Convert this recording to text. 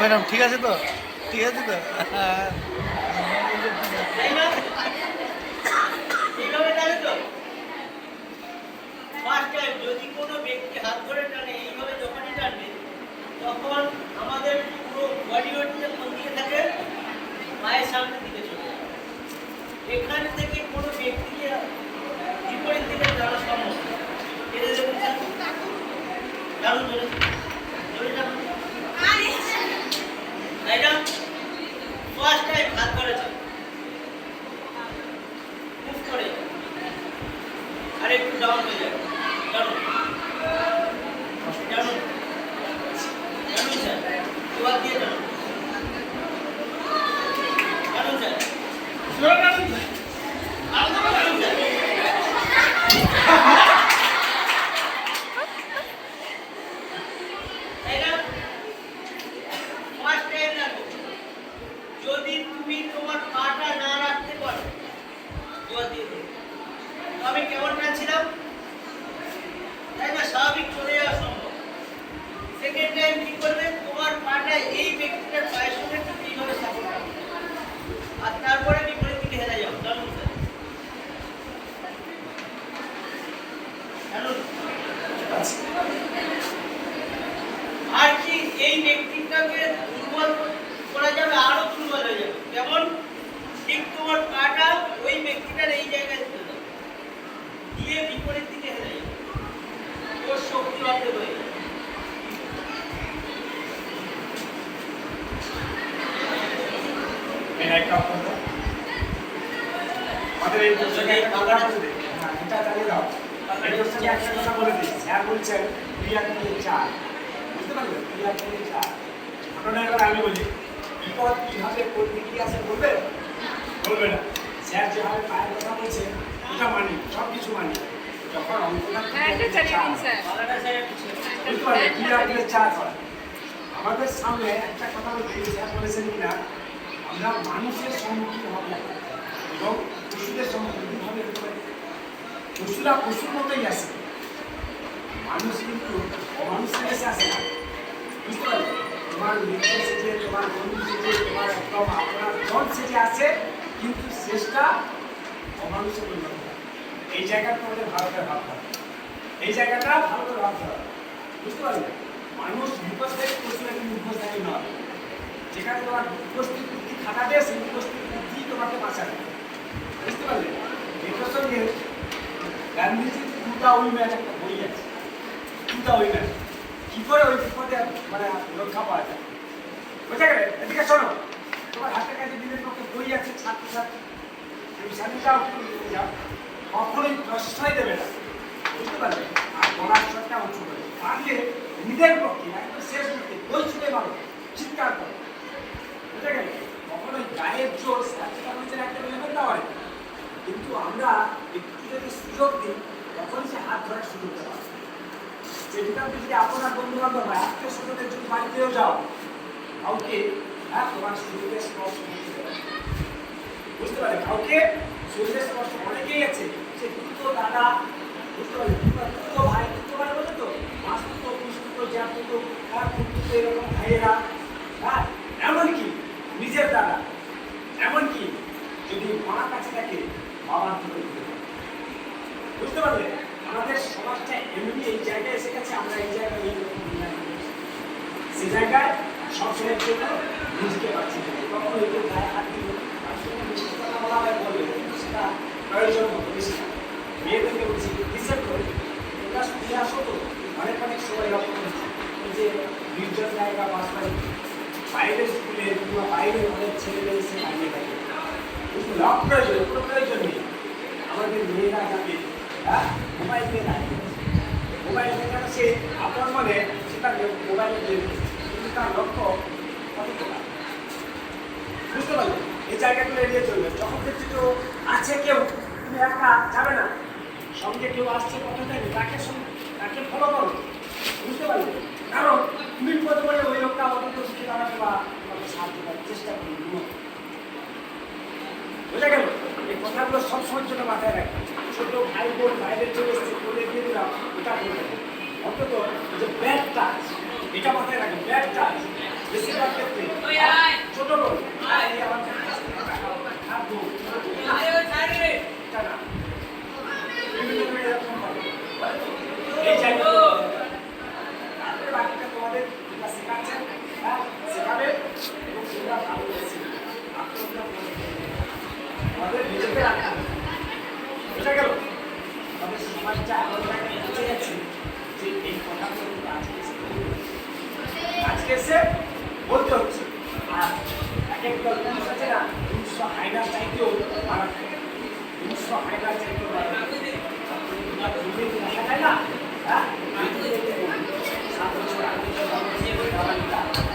Madam ঠিক আছে তো? ঠিক আছে তো? যদি কোনো ব্যক্তি হাত ধরে টানে এইভাবে যখনই টানবে তখন আমাদের পুরো বডি ওয়েটটা কোন দিকে থাকে, পায়ের সামনের দিকে চলে যাবে। এখান থেকে কোনো ব্যক্তিকে বিপরীত দিকে টানা সম্ভব। এটা দেখুন দারুণ ধরে ধরে টানুন। তাই না? ফার্স্ট টাইম হাত ধরেছে মুভ করে আর একটু ডাউন হয়ে যাবে। টানুন টানুন টানুন স্যার, দুহাত দিয়ে টানুন টানুন স্যার, টানুন স্যার, টানুন স্যার। তাই না? ফার্স্ট টাইম লাগবে। যদি তুমি তোমার পাটা না রাখতে পারো দুহাত দিয়ে দিও। আমি কেমন টানছিলাম, তাই না? স্বাভাবিক চলে যাওয়া সম্ভব। সেকেন্ড টাইম কি করবে, তোমার পাটা এই ব্যক্তিটার পায়ের সঙ্গে ঠিক এইভাবে সাপোর্ট করবে আর তারপরে বিপরীত দিকে হেলে যাও। জানুন স্যার, জানুন। আর কি এই ব্যক্তিটাকে দুর্বল করা যাবে, আরো দুর্বল হয়ে যাবে। যেমন ঠিক তোমার পাটা ওই ব্যক্তিটার এই জায়গায় তুলে দাও, দিয়ে বিপরীত দিকে হেলে যাবে, ওর শক্তি অর্ধেক হয়ে যাবে। আমাদের এই দর্শকের কথা বলতে এটা চালিয়ে দাও। এই দর্শকে একটা কথা বলে দিই, স্যার বলছেন ক্রিয়া দিয়ে চার, বুঝতে পারলেন? ক্রিয়া দিয়ে চার। ঘটনা এবার আমি বলি, বিপদ কিভাবে প্রতিক্রিয়া আছে বলবে? বলবে না। স্যার যেভাবে পায়ের কথা বলছে ওটা মানি, সব কিছু মানি। যখন অঙ্কটা বুঝতে পারলেন ক্রিয়া দিয়ে চার হয়। আমাদের সামনে একটা কথা বলছি, স্যার বলেছেন কিনা আমরা মানুষের সম্মুখীন হব এবং পশুদের সম্মুখীন হবে। পশুরা পশুর মতোই আছে, মানুষ কিন্তু অমানুষের কাছে আসে না, বুঝতে পারলে? তোমার মিত্র সেজে, তোমার বন্ধু সেজে, তোমার একদম আপনার জন সেজে আছে, কিন্তু শেষটা অমানুষে পরিণত হয়। এই জায়গাটা আমাদের ভারতের ভাবতে হবে, এই জায়গাটা ভারতের ভাবতে হবে, বুঝতে পারলে? মানুষ মুখোশধারী, পশুরা কিন্তু মুখোশধারী নয়। যেখানে তোমার উপস্থিত বুদ্ধি খাটাবে সেই উপস্থিত বুদ্ধি তোমাকে বাঁচাবে, বুঝতে পারলে? এটার সঙ্গে গান্ধীজির দুটা উইম্যান একটা বই আছে, দুটা উইম্যান কি করে ওই বিপদে মানে রক্ষা পাওয়া যায়, বুঝে গেলে? এদিকে শোনো, তোমার হাতের কাছে দিনের পক্ষে বই আছে, ছাত্রছাত্রী তুমি স্বাধীনতাও নিতে যাও, কখনোই প্রশ্রয় দেবে না, বুঝতে পারলে? আর গলার স্বরটা উঁচু করে পারলে নিজের পক্ষে একদম শেষ করতে বই ছুটে মারো, চিৎকার করো, বুঝে গেলে? কখনোই গায়ের জোর স্বাস্থ্যের একটা লেভেল দেওয়া হয়, কিন্তু আমরা একটু যদি সুযোগ দিই তখন সে হাত ধরার সুযোগ দেওয়া। সেটা যদি আপনার বন্ধু বান্ধব হয়, আত্মীয় স্বজনের যদি বাড়িতেও যাও, কাউকে তোমার শরীরে স্পর্শ করতে দেবে, বুঝতে পারে? কাউকে শরীরে স্পর্শ অনেকেই আছে, সে দুটো দাদা, বুঝতে পারে? দুটো ভাই, দুটো ভাই বলে তো মাস দুটো, পুষ্পুটো, যা দুটো, তার দুটো এরকম ভাইয়েরা, হ্যাঁ, এমনকি নিজের দাদা, এমনকি যদি মা কাছে থাকে বাবার দিকে বুঝতে পারলে? আমাদের সমাজটা এমনি এই জায়গায় এসে গেছে, আমরা এই জায়গায় এইরকম সে জায়গায় সবসময়ের জন্য নিজেকে পাচ্ছি কখনো একটু গায়ে হাত দিব কথা বলা হয় বলবে, কিন্তু সেটা প্রয়োজন মতো বেশি না। মেয়েদেরকে বলছি রিসেপ্ট করে তোমরা স্কুলে আসো, তো অনেক অনেক সময় লক্ষ্য করছি এই যে নির্জন জায়গা বাস বাড়ি বাইরের স্কুলে কিংবা বাইরে অনেক ছেলে মেয়ে এসে দাঁড়িয়ে থাকে, প্রয়োজন, কোনো প্রয়োজন নেই। আমাদের মেয়েরা যাবে মোবাইল নিয়ে দাঁড়িয়ে, মোবাইল নিয়ে সে আপনার মনে সেটা মোবাইলে দেবে, কিন্তু তার লক্ষ্য কতটা, বুঝতে পারলেন? এই জায়গাগুলো এড়িয়ে চলবে। যখন দেখছি তো আছে কেউ, তুমি একা যাবে না, সঙ্গে কেউ আসছে কথা দেবে, তাকে ফলো করো, বুঝতে পারলে? কারণ তুমি বলতে পারলে ওই লোকটা অন্তত শিখে দাঁড়াতে বা তোমাকে সাহায্য করার চেষ্টা করি, বুঝে গেল? এই কথাগুলো সবসময়ের জন্য মাথায় রাখবে। ছোট ভাই বোন বাইরে চলে এসেছে, বলে দিয়ে দিলাম, এটা বলবে অন্তত যে ব্যাড টাচ, এটা মাথায় রাখবে। ব্যাড টাচ বেশিরভাগ করো এই আমার খাবো না বিভিন্ন এরকম হবে এই যাই তারপরে বাকিটা তোমাদের যেটা শেখাচ্ছেন হ্যাঁ শেখাবে এবং সেটা ভালো হয়েছে আমাদের নিজেকে রাখা বুঝা গেল আমাদের সমাজটা এমন জায়গায় পৌঁছে গেছে যে এই কথাগুলো আজকে এসে বলতে হচ্ছে আর এক একটা পুরুষ আছে না 200 হাইনার চাইতেও মারা 200 হাইনার চাইতেও মারা দেখা যায় না হ্যাঁ 7 বছর 8 বছর